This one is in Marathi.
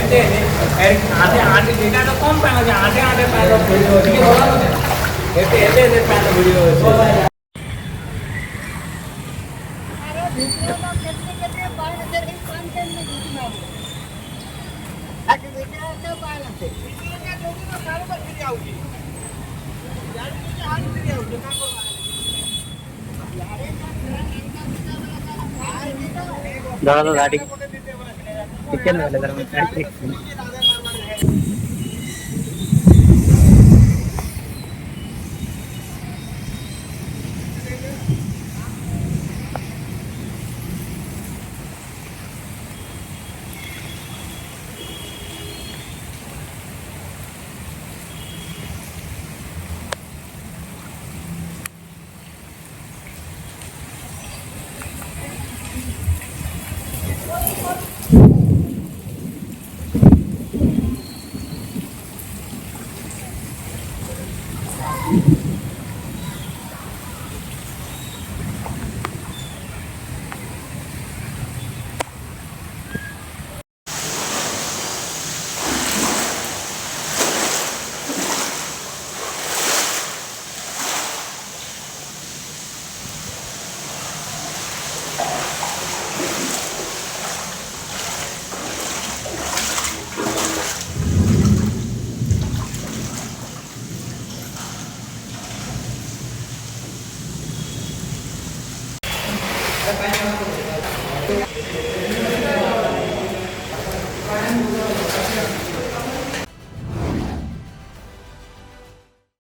आधे आधे देखा तो कम पाए आधे आधे पाए वीडियो ठीक है एते एते एते पाए वीडियो है अरे वीडियो में कितने पाए इधर ही कंटेंट में घुस ना आके वीडियो तो पाए लगते वीडियो का जो भी सारे पर फिर आउगी यार मुझे हाथ फिर आउगी ना को दादा गाड़ी चिकन वाले तरह में गाड़ी Terima kasih.